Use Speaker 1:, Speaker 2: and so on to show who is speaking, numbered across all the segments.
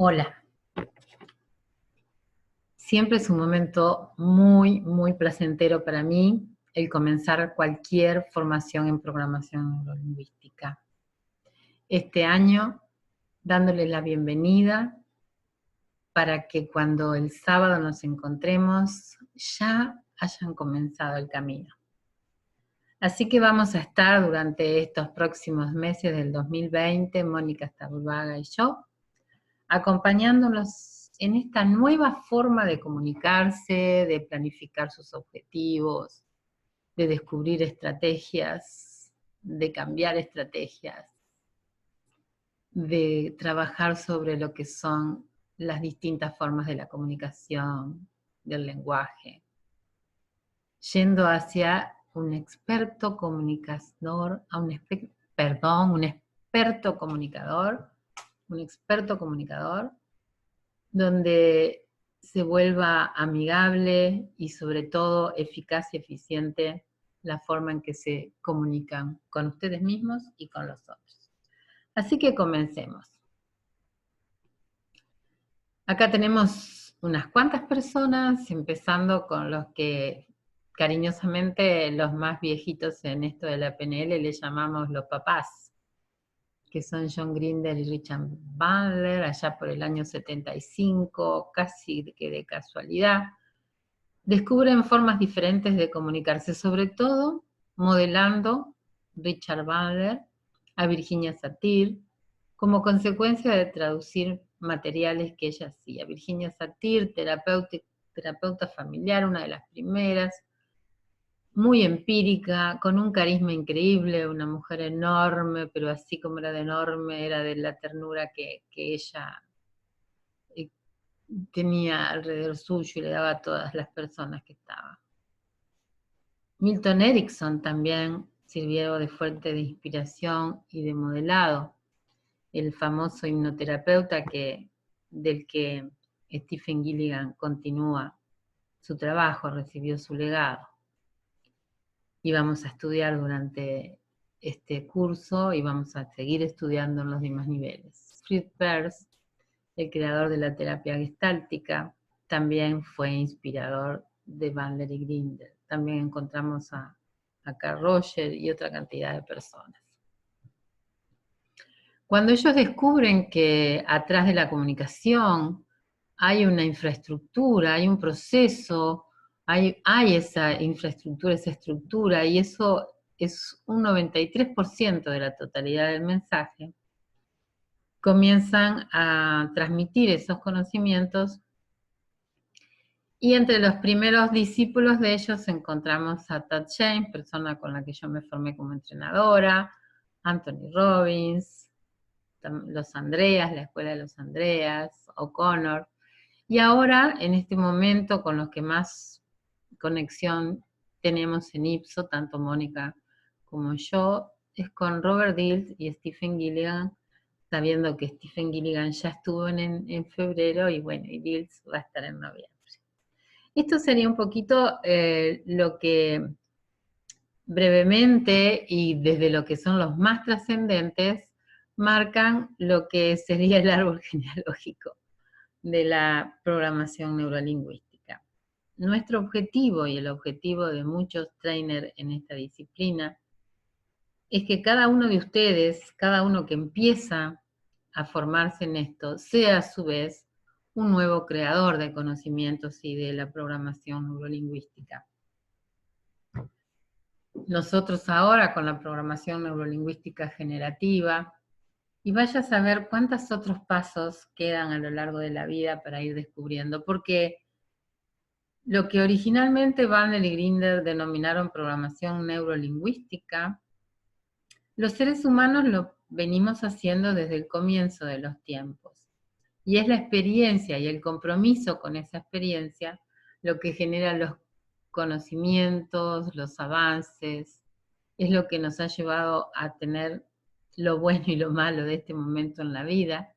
Speaker 1: Hola, siempre es un momento muy placentero para mí el comenzar cualquier formación en programación neurolingüística. Este año, dándole la bienvenida para que cuando el sábado nos encontremos ya hayan comenzado el camino. Así que vamos a estar durante estos próximos meses del 2020, Mónica Starbaga y yo, acompañándolos en esta nueva forma de comunicarse, de planificar sus objetivos, de descubrir estrategias, de cambiar estrategias, de trabajar sobre lo que son las distintas formas de la comunicación, del lenguaje, yendo hacia un experto comunicador, un experto comunicador, donde se vuelva amigable y sobre todo eficaz y eficiente la forma en que se comunican con ustedes mismos y con los otros. Así que comencemos. Acá tenemos unas cuantas personas, empezando con los que cariñosamente los más viejitos en esto de la PNL le llamamos los papás, que son John Grinder y Richard Bandler, allá por el año 75, casi que de casualidad, descubren formas diferentes de comunicarse, sobre todo modelando Richard Bandler a Virginia Satir, como consecuencia de traducir materiales que ella hacía. Virginia Satir, terapeuta familiar, una de las primeras, muy empírica, con un carisma increíble, una mujer enorme, pero así como era de enorme, era de la ternura que ella tenía alrededor suyo y le daba a todas las personas que estaban. Milton Erickson también sirvió de fuente de inspiración y de modelado, el famoso hipnoterapeuta del que Stephen Gilligan continúa su trabajo, recibió su legado. Y vamos a estudiar durante este curso y vamos a seguir estudiando en los demás niveles. Fritz Perls, el creador de la terapia gestáltica, también fue inspirador de Bandler y Grinder. También encontramos a Carl Roger y otra cantidad de personas. Cuando ellos descubren que atrás de la comunicación hay una infraestructura, hay un proceso, hay esa infraestructura, esa estructura, y eso es un 93% de la totalidad del mensaje, comienzan a transmitir esos conocimientos, y entre los primeros discípulos de ellos encontramos a Todd James, persona con la que yo me formé como entrenadora, Anthony Robbins, los Andreas, la escuela de los Andreas, O'Connor, y ahora en este momento con los que más conexión tenemos en Ipso, tanto Mónica como yo, es con Robert Dilts y Stephen Gilligan, sabiendo que Stephen Gilligan ya estuvo en febrero y bueno, y Dilts va a estar en noviembre. Esto sería un poquito lo que brevemente y desde lo que son los más trascendentes marcan lo que sería el árbol genealógico de la programación neurolingüística. Nuestro objetivo y el objetivo de muchos trainers en esta disciplina es que cada uno de ustedes, cada uno que empieza a formarse en esto, sea a su vez un nuevo creador de conocimientos y de la programación neurolingüística. Nosotros ahora con la programación neurolingüística generativa, y vaya a saber cuántos otros pasos quedan a lo largo de la vida para ir descubriendo, porque lo que originalmente Bandler y Grinder denominaron programación neurolingüística, los seres humanos lo venimos haciendo desde el comienzo de los tiempos. Y es la experiencia y el compromiso con esa experiencia lo que genera los conocimientos, los avances, es lo que nos ha llevado a tener lo bueno y lo malo de este momento en la vida,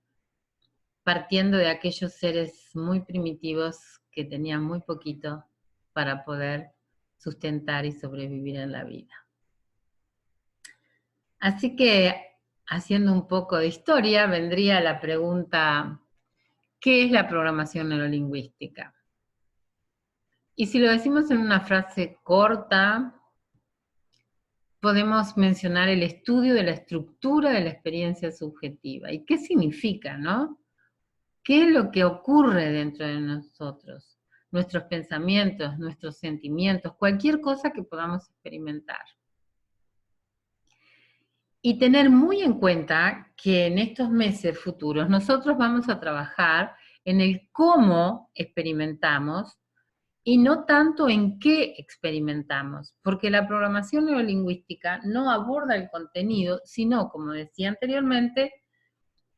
Speaker 1: partiendo de aquellos seres muy primitivos que tenían muy poquito para poder sustentar y sobrevivir en la vida. Así que, haciendo un poco de historia, vendría la pregunta, ¿Qué es la programación neurolingüística? Y si lo decimos en una frase corta, podemos mencionar el estudio de la estructura de la experiencia subjetiva. ¿Y qué significa, no? ¿Qué es lo que ocurre dentro de nosotros? Nuestros pensamientos, nuestros sentimientos, cualquier cosa que podamos experimentar. Y tener muy en cuenta que en estos meses futuros nosotros vamos a trabajar en el cómo experimentamos y no tanto en qué experimentamos, porque la programación neurolingüística no aborda el contenido, sino, como decía anteriormente,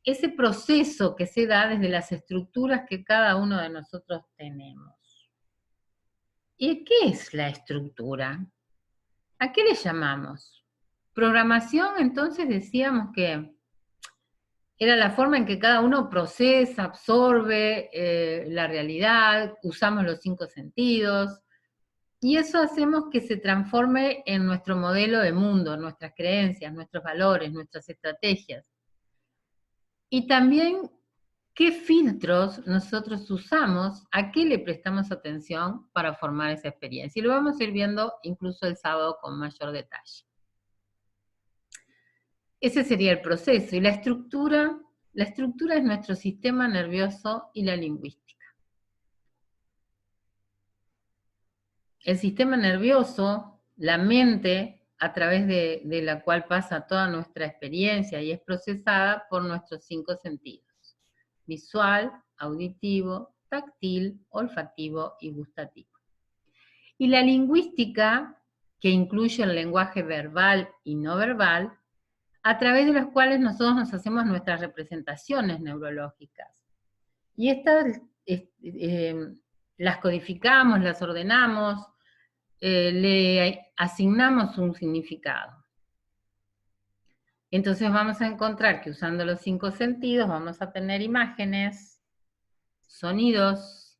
Speaker 1: ese proceso que se da desde las estructuras que cada uno de nosotros tenemos. ¿Y qué es la estructura? ¿A qué le llamamos? Programación, entonces decíamos que era la forma en que cada uno procesa, absorbe la realidad, usamos los 5 sentidos, y eso hacemos que se transforme en nuestro modelo de mundo, nuestras creencias, nuestros valores, nuestras estrategias. Y también qué filtros nosotros usamos, a qué le prestamos atención para formar esa experiencia. Y lo vamos a ir viendo incluso el sábado con mayor detalle. Ese sería el proceso. Y la estructura es nuestro sistema nervioso y la lingüística. El sistema nervioso, la mente, a través de la cual pasa toda nuestra experiencia y es procesada por nuestros 5 sentidos: visual, auditivo, táctil, olfativo y gustativo. Y la lingüística, que incluye el lenguaje verbal y no verbal, a través de los cuales nosotros nos hacemos nuestras representaciones neurológicas. Y estas las codificamos, las ordenamos, le asignamos un significado. Entonces vamos a encontrar que usando los 5 sentidos vamos a tener imágenes, sonidos,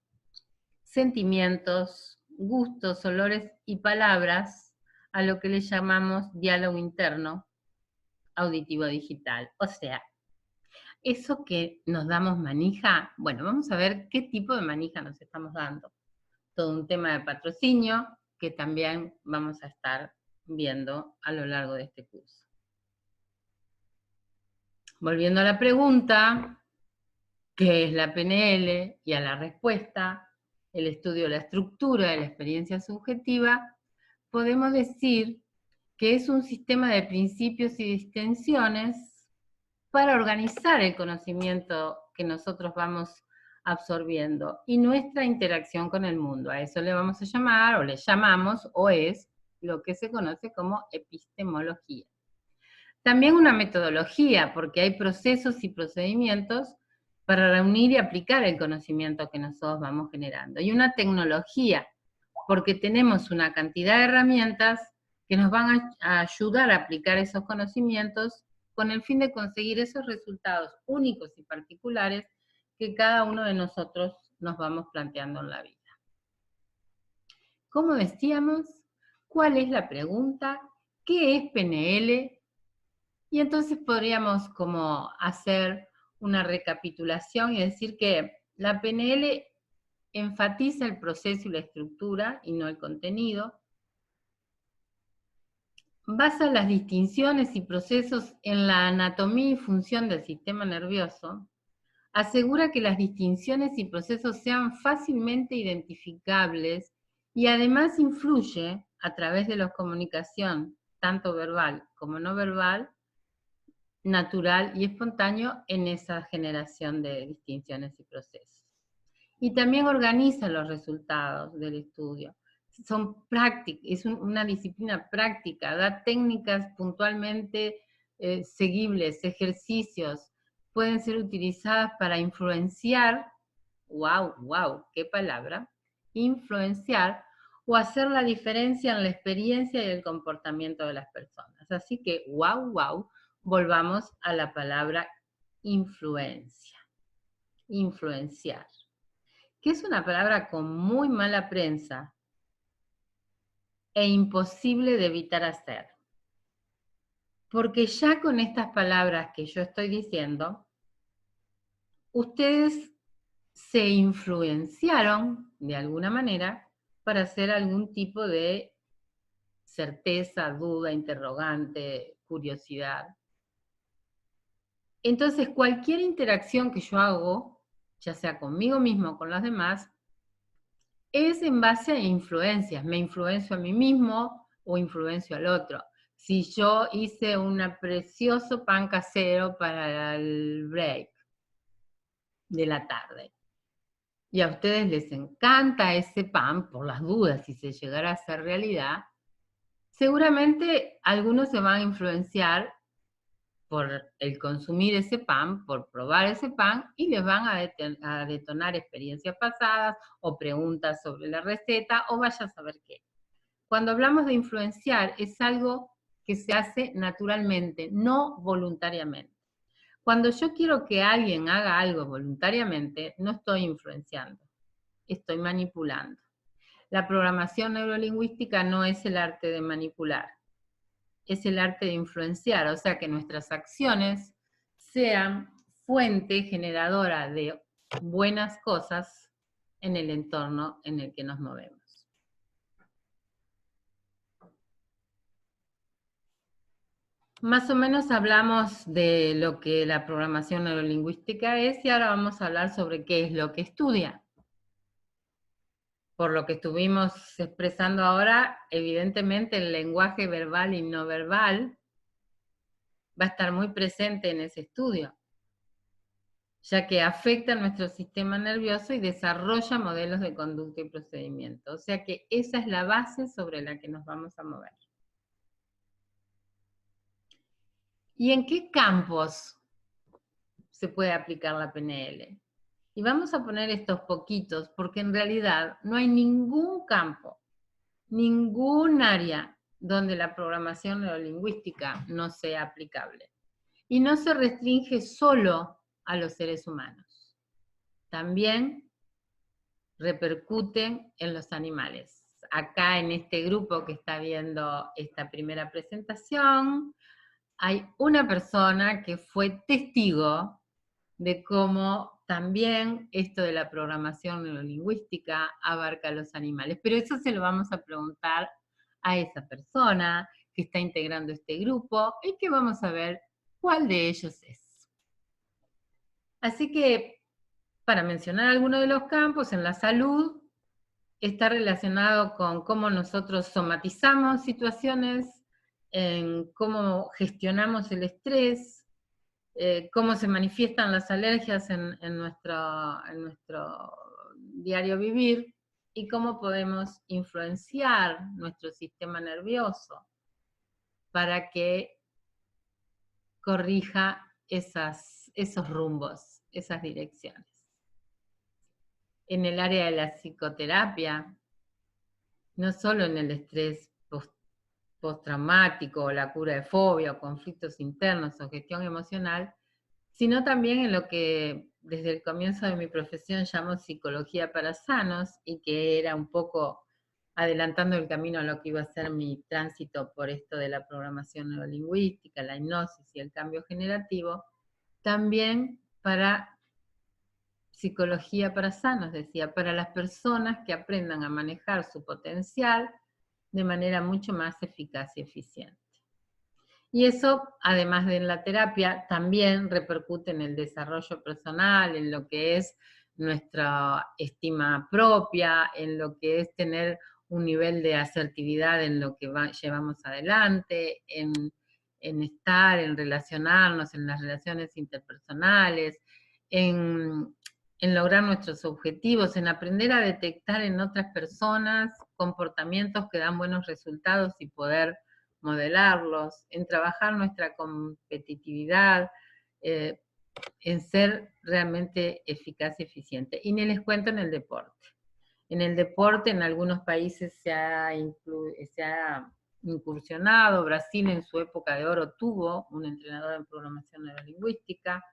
Speaker 1: sentimientos, gustos, olores y palabras, a lo que le llamamos diálogo interno auditivo digital. O sea, eso que nos damos manija, bueno, vamos a ver qué tipo de manija nos estamos dando. Todo un tema de patrocinio que también vamos a estar viendo a lo largo de este curso. Volviendo a la pregunta, ¿qué es la PNL? Y a la respuesta, el estudio de la estructura de la experiencia subjetiva, podemos decir que es un sistema de principios y distinciones para organizar el conocimiento que nosotros vamos absorbiendo y nuestra interacción con el mundo. A eso le vamos a llamar, o le llamamos, o es lo que se conoce como epistemología. También una metodología, porque hay procesos y procedimientos para reunir y aplicar el conocimiento que nosotros vamos generando. Y una tecnología, porque tenemos una cantidad de herramientas que nos van a ayudar a aplicar esos conocimientos con el fin de conseguir esos resultados únicos y particulares que cada uno de nosotros nos vamos planteando en la vida. Como decíamos, ¿cuál es la pregunta? ¿Qué es PNL? Y entonces podríamos como hacer una recapitulación y decir que la PNL enfatiza el proceso y la estructura y no el contenido. Basa las distinciones y procesos en la anatomía y función del sistema nervioso. Asegura que las distinciones y procesos sean fácilmente identificables y además influye a través de la comunicación, tanto verbal como no verbal, natural y espontáneo en esa generación de distinciones y procesos. Y también organiza los resultados del estudio. Son prácticas, es una disciplina práctica, da técnicas puntualmente seguibles, ejercicios, pueden ser utilizadas para influenciar, wow, qué palabra, influenciar o hacer la diferencia en la experiencia y el comportamiento de las personas. Así que, wow, volvamos a la palabra influencia, influenciar, que es una palabra con muy mala prensa e imposible de evitar hacer. Porque ya con estas palabras que yo estoy diciendo, ustedes se influenciaron de alguna manera para hacer algún tipo de certeza, duda, interrogante, curiosidad. Entonces, cualquier interacción que yo hago, ya sea conmigo mismo o con los demás, es en base a influencias. Me influencio a mí mismo o influencio al otro. Si yo hice un precioso pan casero para el break de la tarde y a ustedes les encanta ese pan, por las dudas si se llegara a hacer realidad, seguramente algunos se van a influenciar por el consumir ese pan, por probar ese pan, y les van a detonar experiencias pasadas o preguntas sobre la receta o vaya a saber qué. Cuando hablamos de influenciar es algo que se hace naturalmente, no voluntariamente. Cuando yo quiero que alguien haga algo voluntariamente, no estoy influenciando, estoy manipulando. La programación neurolingüística no es el arte de manipular, es el arte de influenciar, o sea que nuestras acciones sean fuente generadora de buenas cosas en el entorno en el que nos movemos. Más o menos hablamos de lo que la programación neurolingüística es y ahora vamos a hablar sobre qué es lo que estudia. Por lo que estuvimos expresando ahora, evidentemente el lenguaje verbal y no verbal va a estar muy presente en ese estudio, ya que afecta a nuestro sistema nervioso y desarrolla modelos de conducta y procedimiento. O sea que esa es la base sobre la que nos vamos a mover. ¿Y en qué campos se puede aplicar la PNL? Y vamos a poner estos poquitos porque en realidad no hay ningún campo, ningún área donde la programación neurolingüística no sea aplicable. Y no se restringe solo a los seres humanos. También repercute en los animales. Acá en este grupo que está viendo esta primera presentación, hay una persona que fue testigo de cómo también esto de la programación neurolingüística abarca a los animales. Pero eso se lo vamos a preguntar a esa persona que está integrando este grupo y que vamos a ver cuál de ellos es. Así que, para mencionar algunos de los campos, en la salud está relacionado con cómo nosotros somatizamos situaciones, en cómo gestionamos el estrés, cómo se manifiestan las alergias en nuestro diario vivir y cómo podemos influenciar nuestro sistema nervioso para que corrija esos rumbos, esas direcciones. En el área de la psicoterapia, no solo en el estrés postraumático, o la cura de fobia, o conflictos internos, o gestión emocional, sino también en lo que desde el comienzo de mi profesión llamo psicología para sanos, y que era un poco adelantando el camino a lo que iba a ser mi tránsito por esto de la programación neurolingüística, la hipnosis y el cambio generativo, también para psicología para sanos, decía, para las personas que aprendan a manejar su potencial de manera mucho más eficaz y eficiente. Y eso, además de en la terapia, también repercute en el desarrollo personal, en lo que es nuestra estima propia, en lo que es tener un nivel de asertividad en lo que llevamos adelante, en estar, en relacionarnos, en las relaciones interpersonales, en lograr nuestros objetivos, en aprender a detectar en otras personas comportamientos que dan buenos resultados y poder modelarlos, en trabajar nuestra competitividad, en ser realmente eficaz y eficiente. Y ni les cuento en el deporte. En el deporte, en algunos países se ha incursionado. Brasil en su época de oro tuvo un entrenador en programación neurolingüística.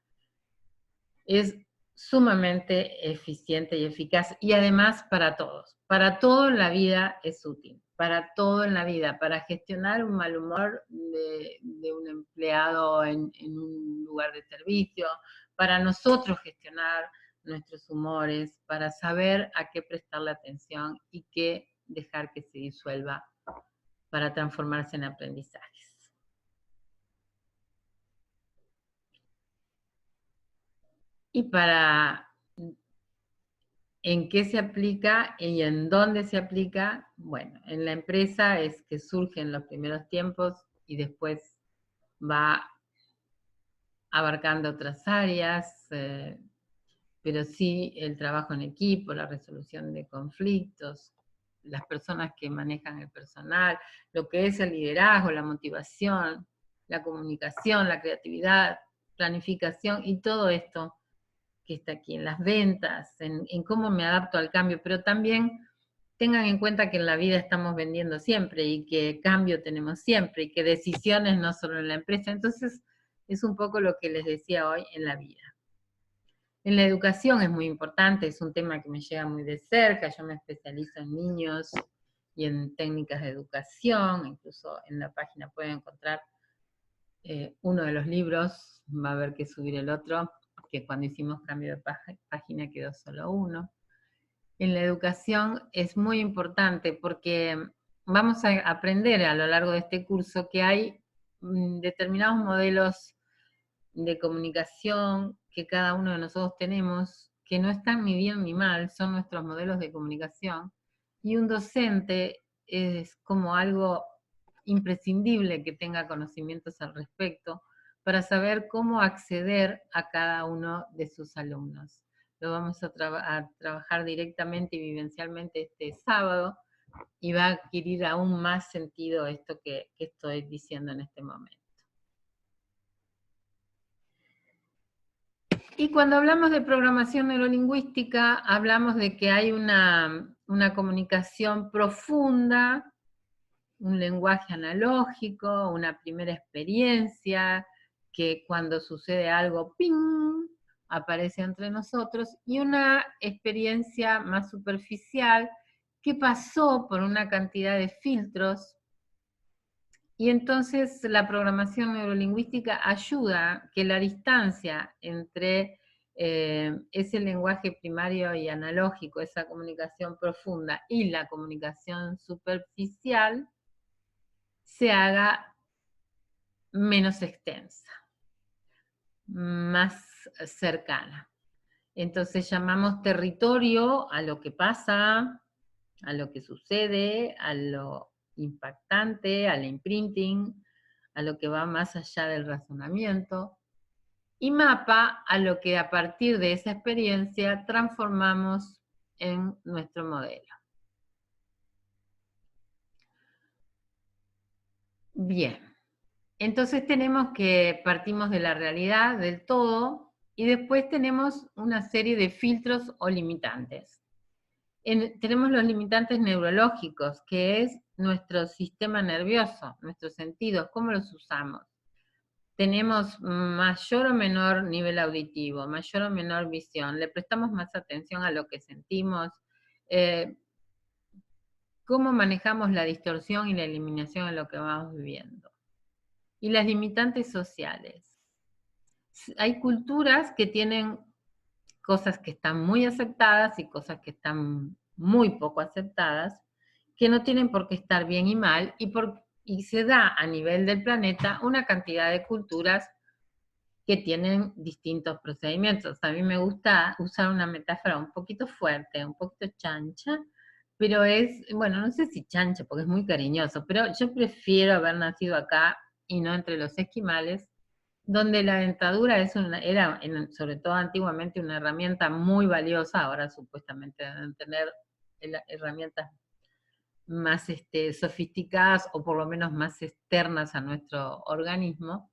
Speaker 1: Es sumamente eficiente y eficaz, y además para todos. Para todo en la vida es útil, para todo en la vida, para gestionar un mal humor de un empleado en un lugar de servicio, para nosotros gestionar nuestros humores, para saber a qué prestarle atención y qué dejar que se disuelva para transformarse en aprendizajes. Y para en qué se aplica y en dónde se aplica, bueno, en la empresa es que surge en los primeros tiempos y después va abarcando otras áreas, pero sí el trabajo en equipo, la resolución de conflictos, las personas que manejan el personal, lo que es el liderazgo, la motivación, la comunicación, la creatividad, planificación y todo esto que está aquí en las ventas, en cómo me adapto al cambio, pero también tengan en cuenta que en la vida estamos vendiendo siempre y que cambio tenemos siempre y que decisiones no solo en la empresa. Entonces, es un poco lo que les decía hoy en la vida. En la educación es muy importante, es un tema que me llega muy de cerca, yo me especializo en niños y en técnicas de educación, incluso en la página pueden encontrar uno de los libros, va a haber que subir el otro, que cuando hicimos cambio de página quedó solo uno. En la educación es muy importante porque vamos a aprender a lo largo de este curso que hay determinados modelos de comunicación que cada uno de nosotros tenemos, que no están ni bien ni mal, son nuestros modelos de comunicación, y un docente es como algo imprescindible que tenga conocimientos al respecto para saber cómo acceder a cada uno de sus alumnos. Lo vamos a trabajar directamente y vivencialmente este sábado y va a adquirir aún más sentido esto que estoy diciendo en este momento. Y cuando hablamos de programación neurolingüística, hablamos de que hay una comunicación profunda, un lenguaje analógico, una primera experiencia, que cuando sucede algo, ¡ping!, aparece entre nosotros, y una experiencia más superficial que pasó por una cantidad de filtros. Y entonces la programación neurolingüística ayuda a que la distancia entre ese lenguaje primario y analógico, esa comunicación profunda, y la comunicación superficial, se haga menos extensa, más cercana. Entonces llamamos territorio a lo que pasa, a lo que sucede, a lo impactante, al imprinting, a lo que va más allá del razonamiento, y mapa a lo que a partir de esa experiencia transformamos en nuestro modelo. Bien, entonces tenemos que partimos de la realidad, del todo, y después tenemos una serie de filtros o limitantes. Tenemos los limitantes neurológicos, que es nuestro sistema nervioso, nuestros sentidos, cómo los usamos. Tenemos mayor o menor nivel auditivo, mayor o menor visión, le prestamos más atención a lo que sentimos, cómo manejamos la distorsión y la eliminación en lo que vamos viviendo. Y las limitantes sociales. Hay culturas que tienen cosas que están muy aceptadas y cosas que están muy poco aceptadas, que no tienen por qué estar bien y mal, y se da a nivel del planeta una cantidad de culturas que tienen distintos procedimientos. A mí me gusta usar una metáfora un poquito fuerte, un poquito chancha, pero es, bueno, no sé si chancha porque es muy cariñoso, pero yo prefiero haber nacido acá y no entre los esquimales, donde la dentadura era, sobre todo antiguamente, una herramienta muy valiosa. Ahora supuestamente deben tener herramientas más sofisticadas o por lo menos más externas a nuestro organismo.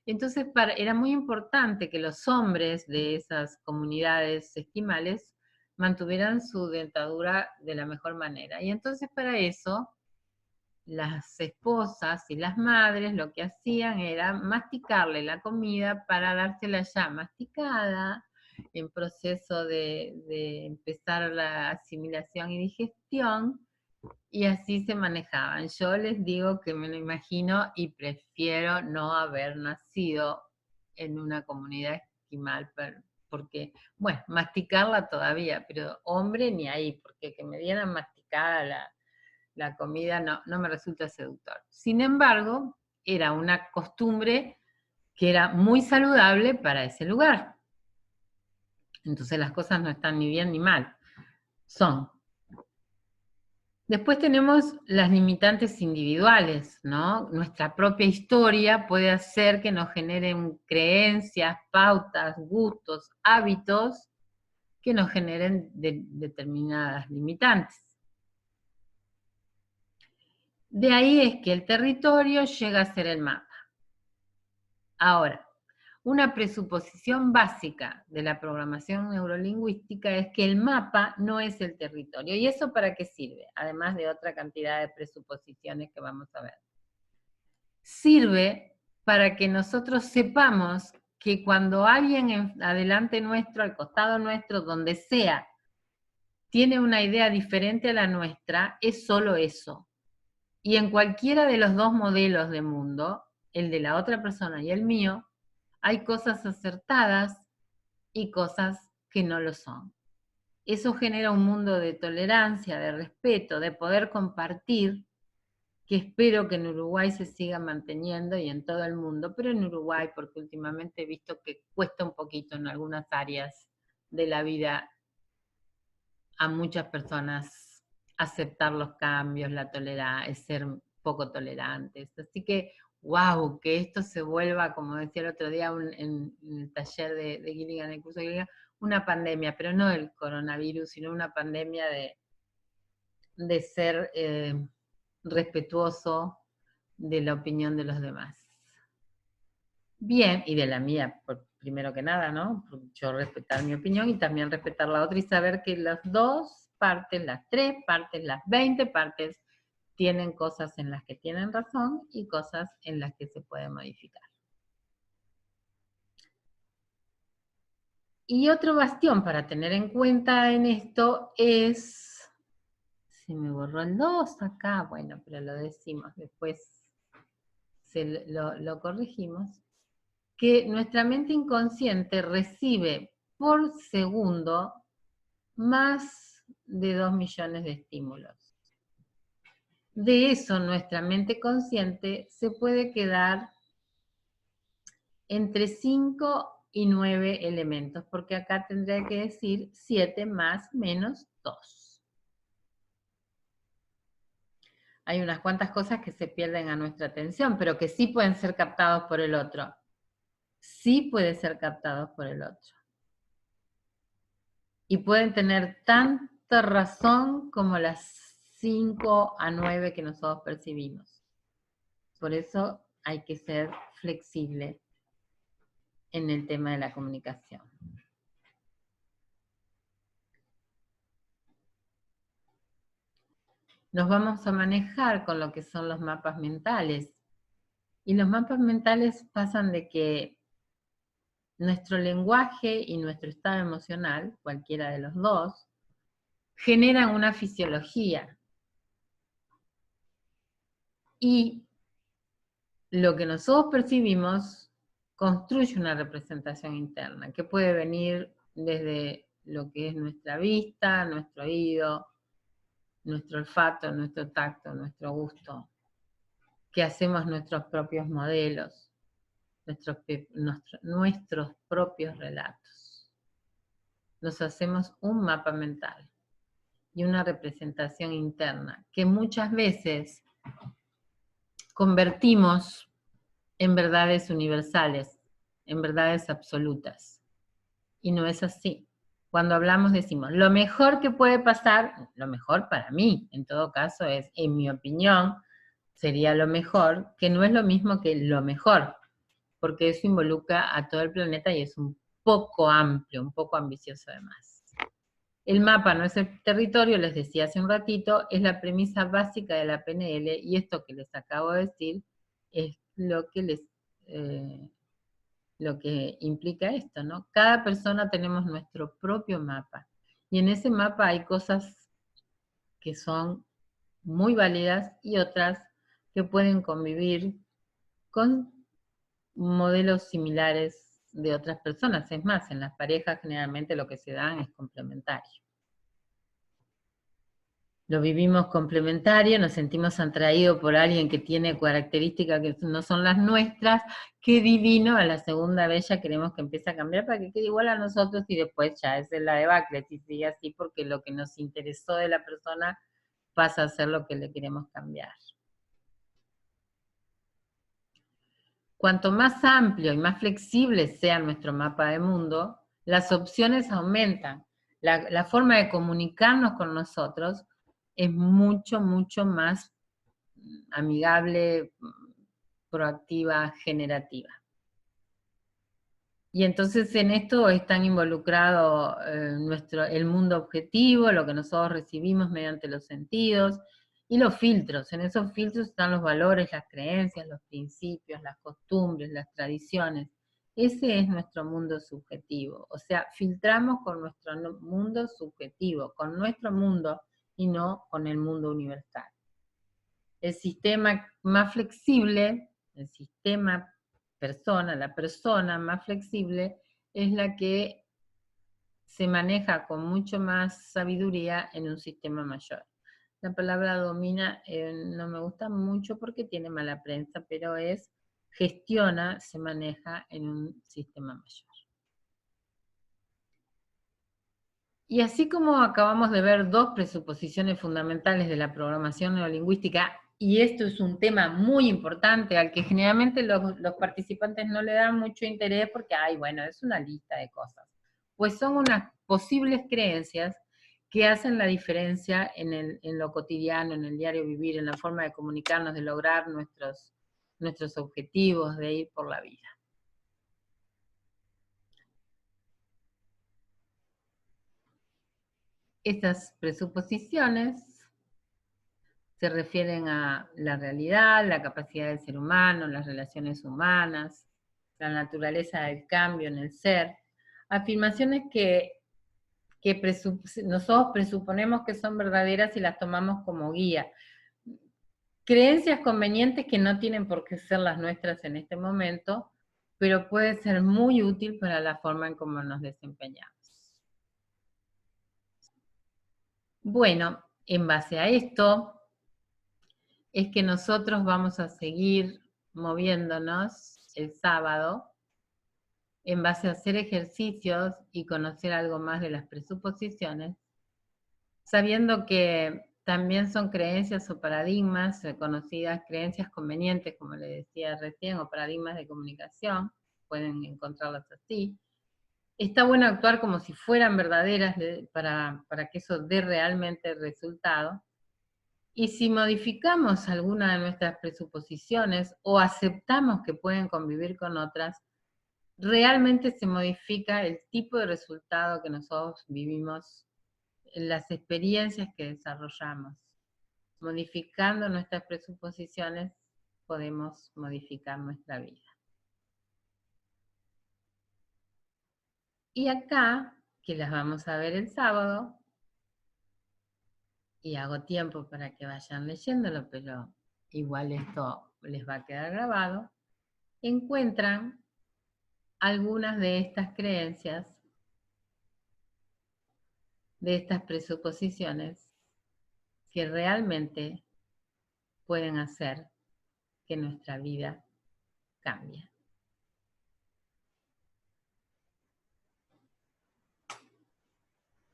Speaker 1: Entonces era muy importante que los hombres de esas comunidades esquimales mantuvieran su dentadura de la mejor manera. Y entonces para eso las esposas y las madres lo que hacían era masticarle la comida para dársela ya masticada, en proceso de empezar la asimilación y digestión, y así se manejaban. Yo les digo que me lo imagino y prefiero no haber nacido en una comunidad esquimal porque, bueno, masticarla todavía, pero hombre ni ahí, porque que me dieran masticada la comida no me resulta seductor. Sin embargo, era una costumbre que era muy saludable para ese lugar. Entonces las cosas no están ni bien ni mal, son. Después tenemos las limitantes individuales, ¿no? Nuestra propia historia puede hacer que nos generen creencias, pautas, gustos, hábitos que nos generen determinadas limitantes. De ahí es que el territorio llega a ser el mapa. Ahora, una presuposición básica de la programación neurolingüística es que el mapa no es el territorio. ¿Y eso para qué sirve? Además de otra cantidad de presuposiciones que vamos a ver. Sirve para que nosotros sepamos que cuando alguien adelante nuestro, al costado nuestro, donde sea, tiene una idea diferente a la nuestra, es solo eso. Y en cualquiera de los dos modelos de mundo, el de la otra persona y el mío, hay cosas acertadas y cosas que no lo son. Eso genera un mundo de tolerancia, de respeto, de poder compartir, que espero que en Uruguay se siga manteniendo y en todo el mundo, pero en Uruguay porque últimamente he visto que cuesta un poquito en algunas áreas de la vida a muchas personas aceptar los cambios, la tolerancia, ser poco tolerantes. Así que, wow, que esto se vuelva, como decía el otro día en el taller de Gilligan, el curso de Gilligan, una pandemia, pero no el coronavirus, sino una pandemia de ser respetuoso de la opinión de los demás. Bien, y de la mía, primero que nada, ¿no? Yo respetar mi opinión y también respetar la otra y saber que las dos partes, las tres partes, las 20 partes, tienen cosas en las que tienen razón y cosas en las que se puede modificar. Y otro bastión para tener en cuenta en esto es, se me borró el 2 acá, bueno, pero lo decimos, después lo corregimos, que nuestra mente inconsciente recibe por segundo más de 2 millones de estímulos. De eso nuestra mente consciente se puede quedar entre 5 y 9 elementos, porque acá tendría que decir 7 más menos 2. Hay unas cuantas cosas que se pierden a nuestra atención, pero que sí pueden ser captados por el otro. Sí pueden ser captados por el otro. Y pueden tener tanta razón como las 5 a 9 que nosotros percibimos. Por eso hay que ser flexible en el tema de la comunicación. Nos vamos a manejar con lo que son los mapas mentales. Y los mapas mentales pasan de que nuestro lenguaje y nuestro estado emocional, cualquiera de los dos, generan una fisiología. Y lo que nosotros percibimos construye una representación interna, que puede venir desde lo que es nuestra vista, nuestro oído, nuestro olfato, nuestro tacto, nuestro gusto, que hacemos nuestros propios modelos, nuestros propios relatos. Nos hacemos un mapa mental y una representación interna que muchas veces convertimos en verdades universales, en verdades absolutas. Y no es así. Cuando hablamos decimos, lo mejor que puede pasar, lo mejor para mí, en todo caso es, en mi opinión, sería lo mejor, que no es lo mismo que lo mejor, porque eso involucra a todo el planeta y es un poco amplio, un poco ambicioso además. El mapa no es el territorio, les decía hace un ratito, es la premisa básica de la PNL y esto que les acabo de decir es lo que implica esto, ¿no? Cada persona tenemos nuestro propio mapa y en ese mapa hay cosas que son muy válidas y otras que pueden convivir con modelos similares de otras personas. Es más, en las parejas generalmente lo que se dan es complementario. Lo vivimos complementario, nos sentimos atraídos por alguien que tiene características que no son las nuestras, qué divino, a la segunda vez ya queremos que empiece a cambiar para que quede igual a nosotros y después ya es la debacle, si sigue así porque lo que nos interesó de la persona pasa a ser lo que le queremos cambiar. Cuanto más amplio y más flexible sea nuestro mapa de mundo, las opciones aumentan. La forma de comunicarnos con nosotros es mucho, mucho más amigable, proactiva, generativa. Y entonces en esto están involucrados el mundo objetivo, lo que nosotros recibimos mediante los sentidos, y los filtros. En esos filtros están los valores, las creencias, los principios, las costumbres, las tradiciones. Ese es nuestro mundo subjetivo. O sea, filtramos con nuestro mundo subjetivo, con nuestro mundo y no con el mundo universal. El sistema más flexible, el sistema persona, la persona más flexible, es la que se maneja con mucho más sabiduría en un sistema mayor. La palabra domina no me gusta mucho porque tiene mala prensa, pero es gestiona, se maneja en un sistema mayor. Y así como acabamos de ver dos presuposiciones fundamentales de la programación neurolingüística, y esto es un tema muy importante al que generalmente los participantes no le dan mucho interés porque, ay, bueno, es una lista de cosas. Pues son unas posibles creencias que hacen la diferencia en lo cotidiano, en el diario vivir, en la forma de comunicarnos, de lograr nuestros objetivos, de ir por la vida. Estas presuposiciones se refieren a la realidad, la capacidad del ser humano, las relaciones humanas, la naturaleza del cambio en el ser. Afirmaciones que nosotros presuponemos que son verdaderas y las tomamos como guía. Creencias convenientes que no tienen por qué ser las nuestras en este momento, pero puede ser muy útil para la forma en cómo nos desempeñamos. Bueno, en base a esto, es que nosotros vamos a seguir moviéndonos el sábado en base a hacer ejercicios y conocer algo más de las presuposiciones, sabiendo que también son creencias o paradigmas reconocidas, creencias convenientes, como le decía recién, o paradigmas de comunicación, pueden encontrarlas así. Está bueno actuar como si fueran verdaderas para que eso dé realmente resultado. Y si modificamos alguna de nuestras presuposiciones o aceptamos que pueden convivir con otras, realmente se modifica el tipo de resultado que nosotros vivimos en las experiencias que desarrollamos. Modificando nuestras presuposiciones podemos modificar nuestra vida. Y acá, que las vamos a ver el sábado, y hago tiempo para que vayan leyéndolo, pero igual esto les va a quedar grabado, encuentran algunas de estas creencias, de estas presuposiciones, que realmente pueden hacer que nuestra vida cambie.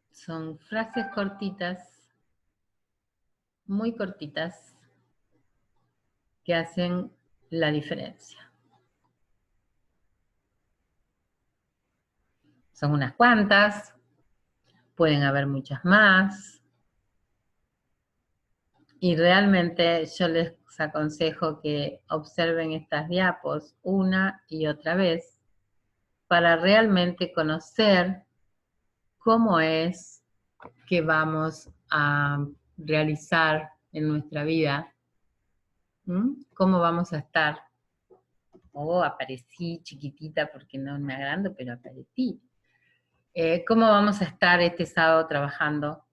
Speaker 1: Son frases cortitas, muy cortitas, que hacen la diferencia. Son unas cuantas, pueden haber muchas más, y realmente yo les aconsejo que observen estas diapos una y otra vez para realmente conocer cómo es que vamos a realizar en nuestra vida, cómo vamos a estar. Aparecí chiquitita porque no me agrando, pero aparecí. ¿Cómo vamos a estar este sábado trabajando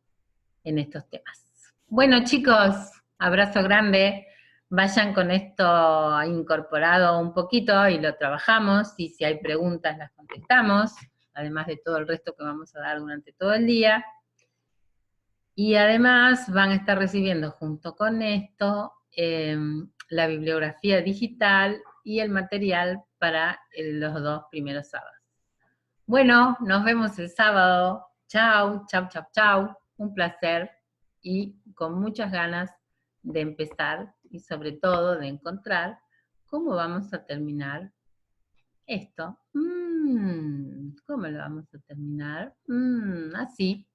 Speaker 1: en estos temas? Bueno, chicos, abrazo grande. vayan con esto incorporado un poquito y lo trabajamos, y si hay preguntas las contestamos, además de todo el resto que vamos a dar durante todo el día. Y además van a estar recibiendo junto con esto la bibliografía digital y el material para los 2 primeros sábados. Bueno, nos vemos el sábado. Chau, chau, chau, chau. Un placer y con muchas ganas de empezar y sobre todo de encontrar cómo vamos a terminar esto. ¿Cómo lo vamos a terminar? Así.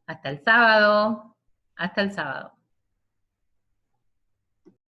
Speaker 1: Hasta el sábado. Hasta el sábado.